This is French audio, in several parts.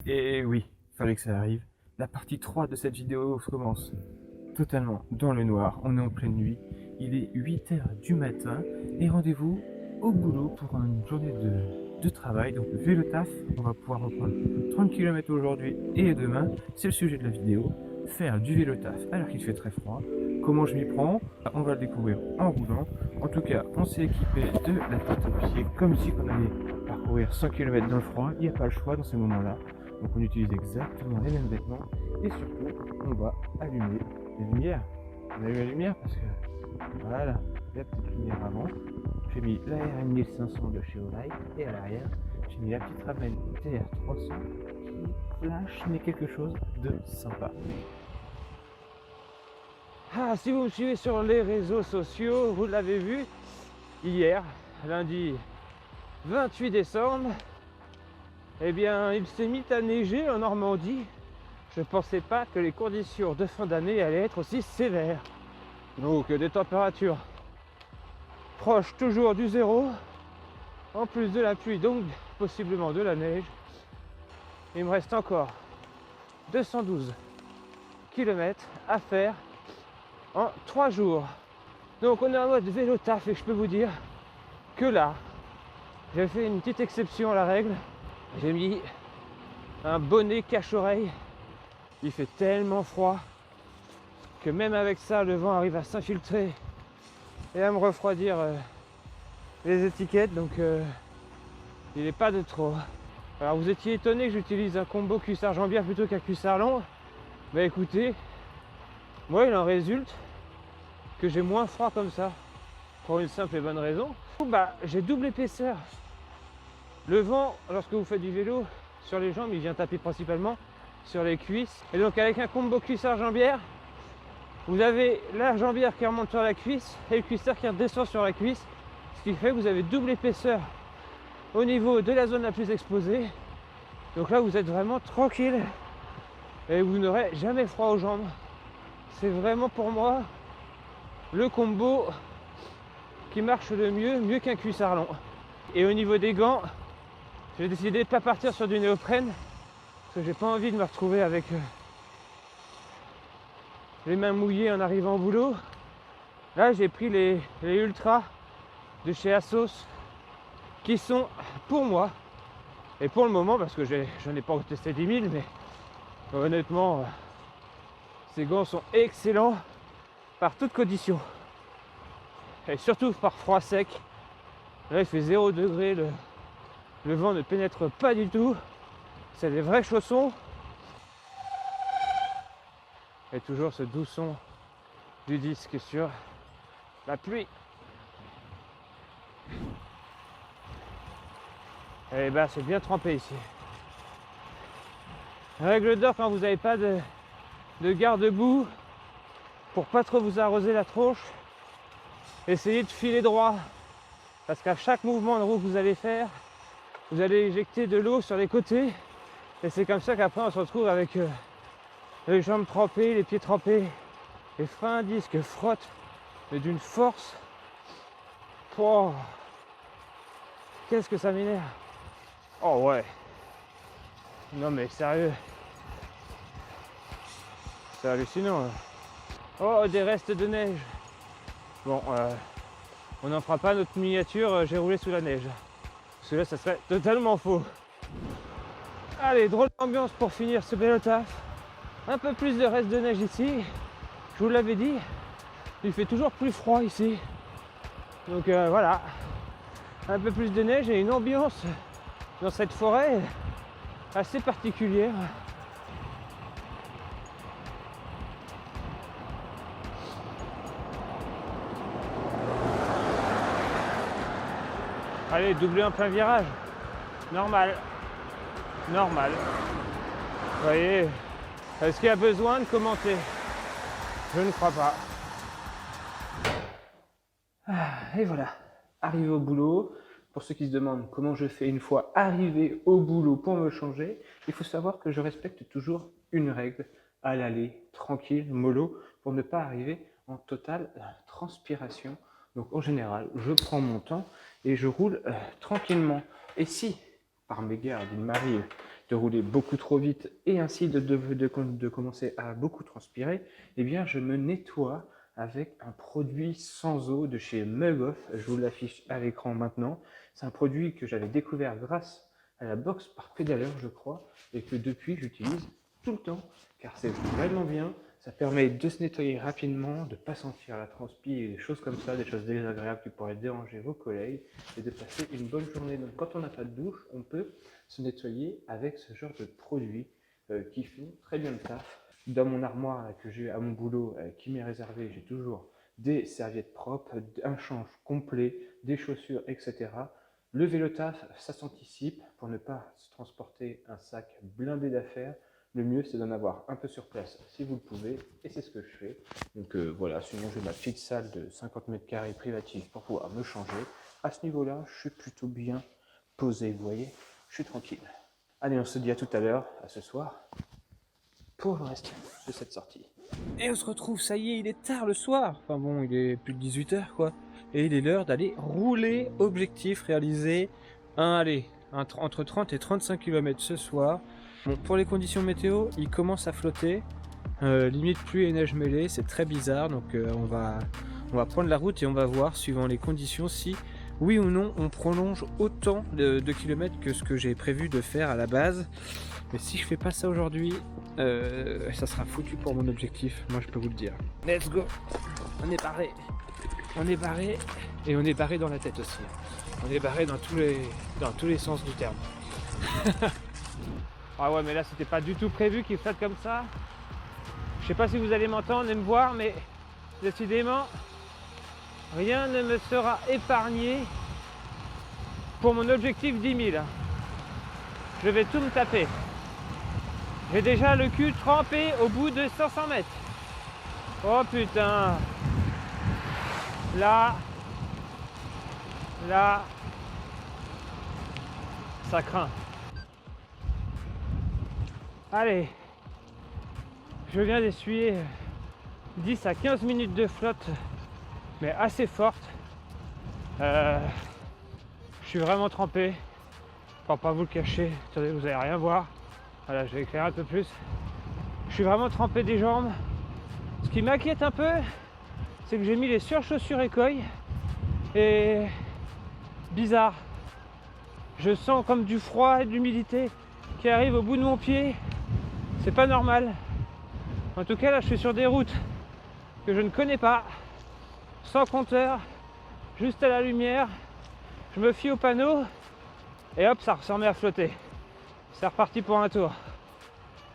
Et oui, fallait que ça arrive. La partie 3 de cette vidéo commence totalement dans le noir. On est en pleine nuit. Il est 8 h du matin et rendez-vous au boulot pour une journée de travail. Donc vélo taf, on va pouvoir reprendre 30 km aujourd'hui et demain. C'est le sujet de la vidéo. Faire du vélo taf alors qu'il fait très froid. Comment je m'y prends? On va le découvrir en roulant. En tout cas, on s'est équipé de la tente aux pieds comme si on allait parcourir 100 km dans le froid. Il n'y a pas le choix dans ces moments-là. Donc on utilise exactement les mêmes vêtements et surtout on va allumer les lumières. On allume la lumière parce que voilà, la petite lumière avant. J'ai mis la RN 1500 de chez Olight et à l'arrière j'ai mis la petite Raven TR300 qui flash mais quelque chose de sympa. Ah, si vous me suivez sur les réseaux sociaux, vous l'avez vu, hier, lundi 28 décembre, eh bien, il s'est mis à neiger en Normandie. Je ne pensais pas que les conditions de fin d'année allaient être aussi sévères. Donc, des températures proches toujours du zéro, en plus de la pluie, donc possiblement de la neige. Il me reste encore 212 km à faire en 3 jours. Donc on est en mode vélo taf et je peux vous dire que là, j'ai fait une petite exception à la règle. J'ai mis un bonnet cache-oreille. Il fait tellement froid que même avec ça, le vent arrive à s'infiltrer et à me refroidir les étiquettes. Donc il n'est pas de trop. Alors vous étiez étonné que j'utilise un combo cuissard-jambière plutôt qu'un cuissard-long. Bah écoutez, moi il en résulte que j'ai moins froid comme ça, pour une simple et bonne raison. Bah, j'ai double épaisseur. Le vent, lorsque vous faites du vélo, sur les jambes, il vient taper principalement sur les cuisses. Et donc avec un combo cuissard-jambière, vous avez la jambière qui remonte sur la cuisse et le cuissard qui redescend sur la cuisse. Ce qui fait que vous avez double épaisseur au niveau de la zone la plus exposée. Donc là, vous êtes vraiment tranquille et vous n'aurez jamais froid aux jambes. C'est vraiment pour moi le combo qui marche le mieux qu'un cuissard long. Et au niveau des gants, j'ai décidé de ne pas partir sur du néoprène parce que j'ai pas envie de me retrouver avec les mains mouillées en arrivant au boulot. Là, j'ai pris les Ultra de chez Asos qui sont pour moi et pour le moment, parce que je n'ai pas testé 10 000, mais honnêtement, ces gants sont excellents par toutes conditions. Et surtout par froid sec. Là il fait 0 degré, le vent ne pénètre pas du tout. C'est des vrais chaussons. Et toujours ce doux son du disque sur la pluie. Et bah c'est bien trempé ici. Règle d'or quand vous n'avez pas de garde-boue, pour pas trop vous arroser la tronche, essayez de filer droit. Parce qu'à chaque mouvement de roue que vous allez faire, vous allez éjecter de l'eau sur les côtés. Et c'est comme ça qu'après on se retrouve avec les jambes trempées, les pieds trempés, les freins à disque frottent, mais d'une force. Oh, qu'est-ce que ça m'énerve. Oh ouais. Non mais sérieux. C'est hallucinant. Là. Oh, des restes de neige. Bon, on n'en fera pas notre miniature, j'ai roulé sous la neige. Parce que là, ça serait totalement faux. Allez, drôle d'ambiance pour finir ce vélo taf. Un peu plus de reste de neige ici. Je vous l'avais dit, il fait toujours plus froid ici. Donc voilà, un peu plus de neige et une ambiance dans cette forêt assez particulière. Allez, doubler un plein virage. Normal. Normal. Vous voyez, est-ce qu'il y a besoin de commenter? Je ne crois pas. Et voilà, arrivé au boulot. Pour ceux qui se demandent comment je fais une fois arrivé au boulot pour me changer, il faut savoir que je respecte toujours une règle, à l'aller, tranquille, mollo, pour ne pas arriver en totale transpiration. Donc en général, je prends mon temps et je roule tranquillement. Et si, par mégarde, il m'arrive de rouler beaucoup trop vite et ainsi de commencer à beaucoup transpirer, eh bien je me nettoie avec un produit sans eau de chez Mug Off. Je vous l'affiche à l'écran maintenant. C'est un produit que j'avais découvert grâce à la box par pédaleur, je crois, et que depuis j'utilise tout le temps, car c'est vraiment bien. Ça permet de se nettoyer rapidement, de ne pas sentir la transpi et des choses comme ça, des choses désagréables qui pourraient déranger vos collègues, et de passer une bonne journée. Donc quand on n'a pas de douche, on peut se nettoyer avec ce genre de produit qui font très bien le taf. Dans mon armoire que j'ai à mon boulot, qui m'est réservé, j'ai toujours des serviettes propres, un change complet, des chaussures, etc. Le vélo taf, ça s'anticipe pour ne pas se transporter un sac blindé d'affaires. Le mieux, c'est d'en avoir un peu sur place si vous le pouvez, et c'est ce que je fais. Donc voilà, sinon j'ai ma petite salle de 50 mètres carrés privative pour pouvoir me changer. À ce niveau-là, je suis plutôt bien posé, vous voyez, je suis tranquille. Allez, on se dit à tout à l'heure, à ce soir, pour le reste de cette sortie. Et on se retrouve, ça y est, il est tard le soir. Enfin bon, il est plus de 18h quoi. Et il est l'heure d'aller rouler. Objectif réalisé. Entre 30 et 35 km ce soir. Bon, pour les conditions météo, il commence à flotter. Limite pluie et neige mêlée, c'est très bizarre. Donc on va prendre la route et on va voir, suivant les conditions, si oui ou non on prolonge autant de kilomètres que ce que j'ai prévu de faire à la base. Mais si je fais pas ça aujourd'hui, ça sera foutu pour mon objectif, moi je peux vous le dire. Let's go. On est barré. On est barré. Et on est barré dans la tête aussi. On est barré dans tous les sens du terme. Ah ouais, mais là c'était pas du tout prévu qu'il flotte comme ça. Je sais pas si vous allez m'entendre et me voir, mais décidément, rien ne me sera épargné pour mon objectif 10 000. Je vais tout me taper. J'ai déjà le cul trempé au bout de 500 mètres. Oh putain. Là, ça craint. Allez, je viens d'essuyer 10 à 15 minutes de flotte, mais assez forte. Je suis vraiment trempé. Pour pas vous le cacher, attendez, vous allez rien voir. Voilà, je vais éclairer un peu plus. Je suis vraiment trempé des jambes. Ce qui m'inquiète un peu, c'est que j'ai mis les surchaussures écoilles et bizarre. Je sens comme du froid et de l'humidité qui arrive au bout de mon pied. C'est pas normal. En tout cas, là, je suis sur des routes que je ne connais pas, sans compteur, juste à la lumière. Je me fie au panneau et hop, ça se remet à flotter. C'est reparti pour un tour.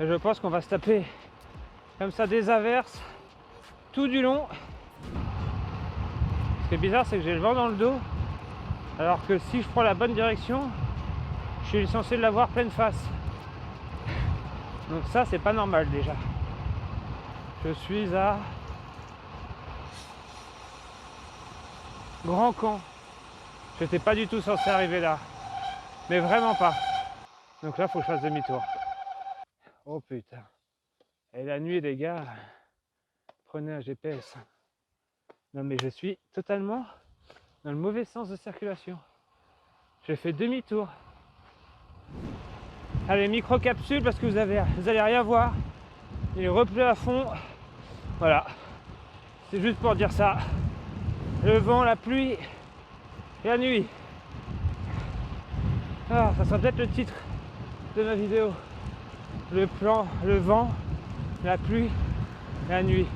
Et je pense qu'on va se taper comme ça des averses tout du long. Ce qui est bizarre, c'est que j'ai le vent dans le dos, alors que si je prends la bonne direction, je suis censé l'avoir pleine face. Donc ça, c'est pas normal déjà. Je suis à Grand Camp. Je n'étais pas du tout censé arriver là, mais vraiment pas. Donc là, faut que je fasse demi-tour. Oh putain. Et la nuit, les gars, prenez un GPS. Non mais je suis totalement dans le mauvais sens de circulation. J'ai fait demi-tour. Allez, micro-capsule parce que vous allez rien voir. Il repleut à fond. Voilà. C'est juste pour dire ça. Le vent, la pluie et la nuit. Ah, ça sera peut-être le titre de ma vidéo. Le plan, le vent, la pluie et la nuit.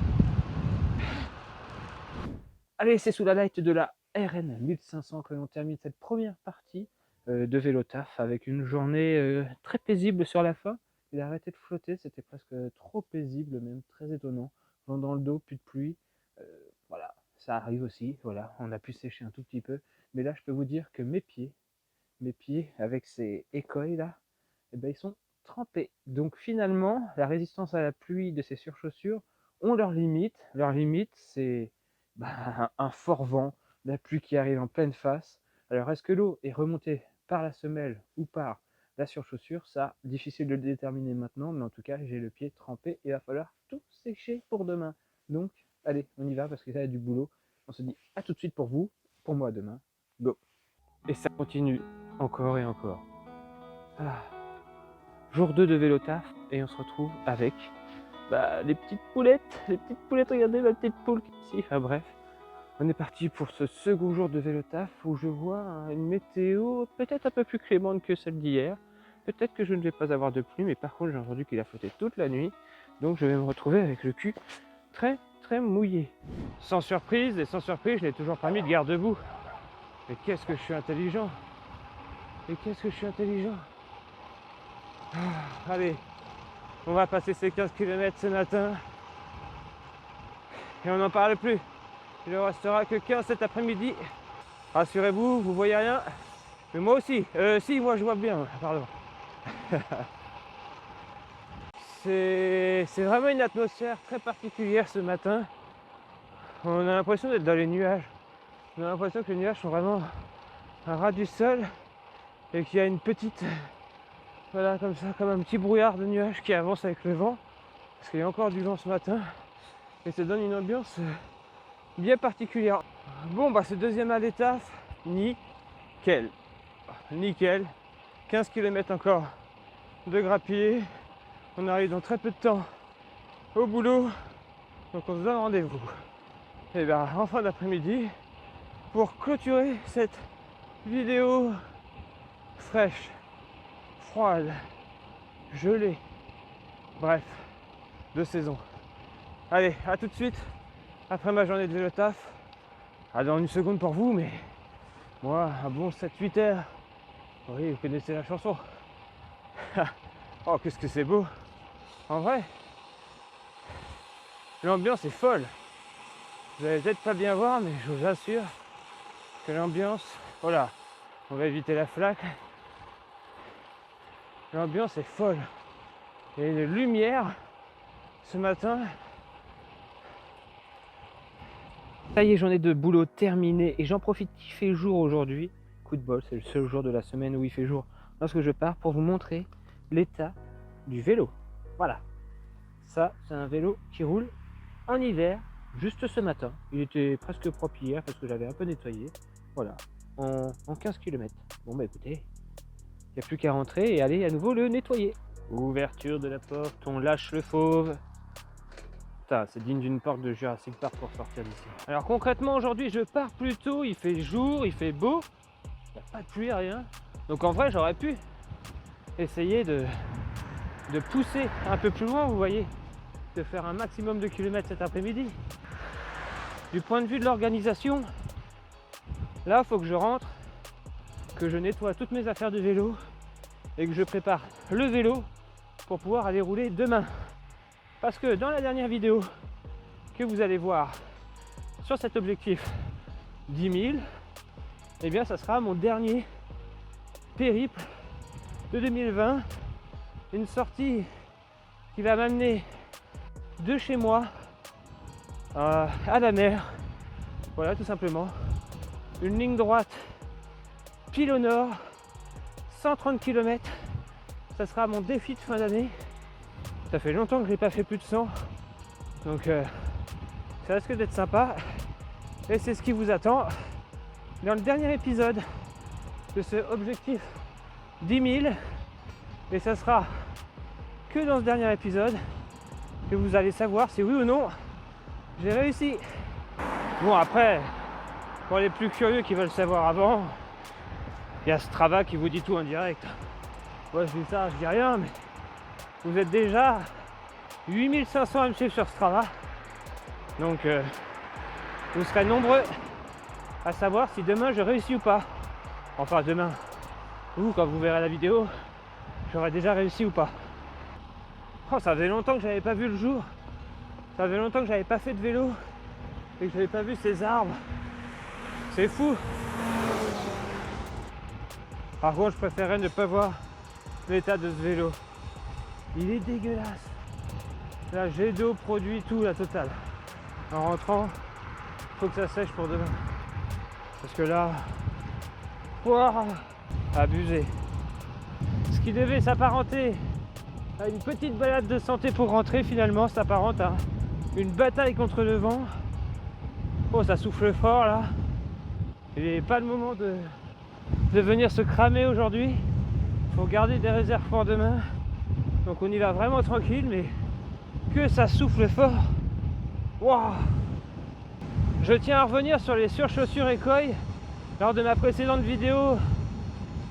Allez, c'est sous la light de la RN 1500 que l'on termine cette première partie de vélo taf avec une journée très paisible sur la fin. Il a arrêté de flotter, c'était presque trop paisible, même très étonnant. Vent dans le dos, plus de pluie. Voilà, ça arrive aussi. Voilà, on a pu sécher un tout petit peu. Mais là, je peux vous dire que mes pieds avec ces écoilles là, eh ben, ils sont trempés. Donc finalement, la résistance à la pluie de ces surchaussures ont leurs limites. Leur limite, c'est un fort vent, la pluie qui arrive en pleine face. Alors est-ce que l'eau est remontée par la semelle ou par la surchaussure? Ça, difficile de le déterminer maintenant, mais en tout cas, j'ai le pied trempé et il va falloir tout sécher pour demain. Donc, allez, on y va parce que ça a du boulot. On se dit à tout de suite pour vous, pour moi demain. Go! Et ça continue encore et encore. Ah. Jour 2 de vélo taf et on se retrouve avec les petites poulettes. Regardez la petite poule qui est ici. Enfin bref, on est parti pour ce second jour de vélo taf où je vois une météo peut-être un peu plus clémente que celle d'hier. Peut-être que je ne vais pas avoir de pluie, mais par contre j'ai entendu qu'il a flotté toute la nuit. Donc je vais me retrouver avec le cul très mouillé. Sans surprise, je n'ai toujours pas mis de garde-boue. Mais qu'est-ce que je suis intelligent! Allez, on va passer ces 15 km ce matin. Et on n'en parle plus. Il ne restera que 15 cet après-midi. Rassurez-vous, vous voyez rien. Mais moi aussi. Si, moi je vois bien, pardon. C'est vraiment une atmosphère très particulière ce matin. On a l'impression d'être dans les nuages. On a l'impression que les nuages sont vraiment un ras du sol et qu'il y a une petite, voilà, comme ça, comme un petit brouillard de nuages qui avance avec le vent, parce qu'il y a encore du vent ce matin et ça donne une ambiance bien particulière. Bon, ce deuxième aller taf, nickel. 15 km encore de grappiller. On arrive dans très peu de temps au boulot, donc on se donne rendez-vous en fin d'après-midi pour clôturer cette vidéo fraîche, froide, gelée, bref, de saison. Allez, à tout de suite après ma journée de vélo taf. Dans une seconde pour vous, mais moi, un bon 7-8 heures. Oui, vous connaissez la chanson. Oh, qu'est-ce que c'est beau. En vrai, l'ambiance est folle. Vous allez peut-être pas bien voir, mais je vous assure que l'ambiance... Voilà, on va éviter la flaque. L'ambiance est folle. Il y a une lumière ce matin. Ça y est, journée de boulot terminée et j'en profite qu'il fait jour aujourd'hui. Coup de bol, c'est le seul jour de la semaine où il fait jour lorsque je pars pour vous montrer l'état du vélo. Voilà, ça c'est un vélo qui roule en hiver, juste ce matin. Il était presque propre hier parce que j'avais un peu nettoyé. Voilà, en 15 km. Bon écoutez, il n'y a plus qu'à rentrer et aller à nouveau le nettoyer. Ouverture de la porte, on lâche le fauve. Putain, c'est digne d'une porte de Jurassic Park pour sortir d'ici. Alors concrètement aujourd'hui je pars plus tôt, il fait jour, il fait beau. Il n'y a pas de pluie, rien. Donc en vrai j'aurais pu essayer de pousser un peu plus loin, vous voyez, de faire un maximum de kilomètres cet après-midi. Du point de vue de l'organisation, là, il faut que je rentre, que je nettoie toutes mes affaires de vélo et que je prépare le vélo pour pouvoir aller rouler demain. Parce que dans la dernière vidéo que vous allez voir sur cet objectif 10 000, eh bien, ça sera mon dernier périple de 2020. Une sortie qui va m'amener de chez moi à la mer. Voilà, tout simplement. Une ligne droite pile au nord, 130 km. Ça sera mon défi de fin d'année. Ça fait longtemps que je n'ai pas fait plus de 100. Donc ça risque d'être sympa. Et c'est ce qui vous attend dans le dernier épisode de ce objectif 10 000. Et ça sera que dans ce dernier épisode que vous allez savoir si oui ou non j'ai réussi. Bon, après, pour les plus curieux qui veulent savoir avant, il y a Strava qui vous dit tout en direct. Moi je dis ça, je dis rien, mais vous êtes déjà 8500 à me suivre sur Strava. Donc vous serez nombreux à savoir si demain je réussis ou pas. Enfin demain, ou quand vous verrez la vidéo, j'aurais déjà réussi ou pas. Oh, ça faisait longtemps que j'avais pas vu le jour. Ça faisait longtemps que j'avais pas fait de vélo et que j'avais pas vu ces arbres. C'est fou. Par contre, je préférerais ne pas voir l'état de ce vélo. Il est dégueulasse. Là, jet d'eau, produit, tout, la totale. En rentrant, faut que ça sèche pour demain. Parce que là, ouah, abusé. Ce qui devait s'apparenter à une petite balade de santé pour rentrer, finalement s'apparente à une bataille contre le vent. Oh, ça souffle fort là. Il n'est pas le moment de venir se cramer aujourd'hui. Faut garder des réserves pour demain. Donc on y va vraiment tranquille, mais que ça souffle fort. Waouh! Je tiens à revenir sur les surchaussures Ekoi. Lors de ma précédente vidéo,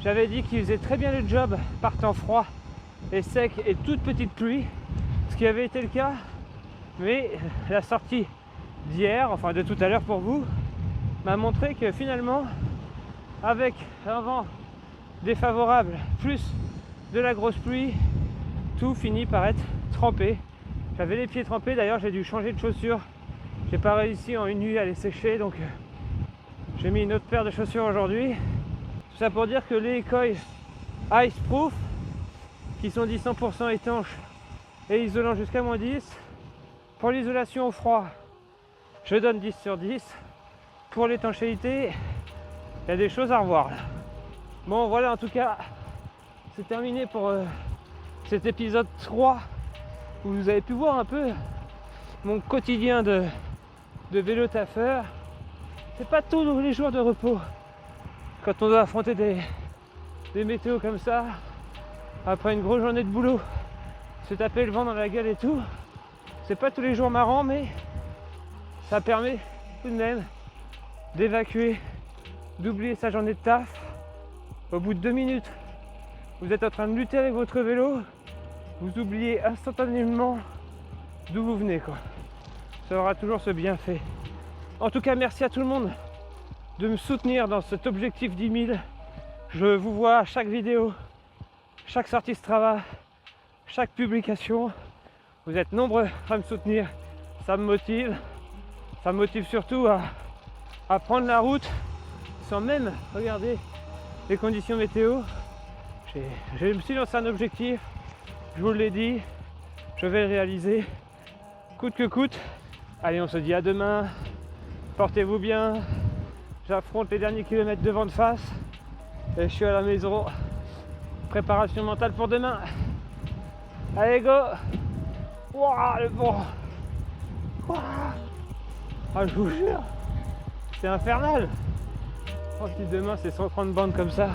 j'avais dit qu'ils faisaient très bien le job par temps froid et sec et toute petite pluie, ce qui avait été le cas. Mais la sortie d'hier, enfin de tout à l'heure pour vous, m'a montré que finalement, avec un vent défavorable plus de la grosse pluie, tout finit par être trempé. J'avais les pieds trempés, d'ailleurs j'ai dû changer de chaussures. J'ai pas réussi en une nuit à les sécher, donc j'ai mis une autre paire de chaussures aujourd'hui. Tout ça pour dire que les Ekoi Ice Proof, qui sont dits 100% étanches et isolants jusqu'à -10, pour l'isolation au froid, je donne 10 sur 10. Pour l'étanchéité, il y a des choses à revoir là. Bon voilà, en tout cas, c'est terminé pour cet épisode 3 où vous avez pu voir un peu mon quotidien de vélo taffeur. C'est pas tous les jours de repos quand on doit affronter des météos comme ça après une grosse journée de boulot, se taper le vent dans la gueule et tout. C'est pas tous les jours marrant, mais ça permet tout de même d'évacuer, d'oublier sa journée de taf. Au bout de 2 minutes, vous êtes en train de lutter avec votre vélo, vous oubliez instantanément d'où vous venez, quoi. Ça aura toujours ce bienfait. En tout cas, merci à tout le monde de me soutenir dans cet objectif 10 000. Je vous vois à chaque vidéo, chaque sortie Strava, chaque publication. Vous êtes nombreux à me soutenir, ça me motive. Ça me motive surtout à prendre la route sans même regarder les conditions météo. Je me suis lancé un objectif, je vous l'ai dit, je vais le réaliser, coûte que coûte. Allez, on se dit à demain, portez-vous bien, j'affronte les derniers kilomètres de vent de face et je suis à la maison. Préparation mentale pour demain. Allez, go! Wouah, le vent! Wouah! Ah, je vous jure, c'est infernal! Oh, si demain c'est 130 bandes comme ça,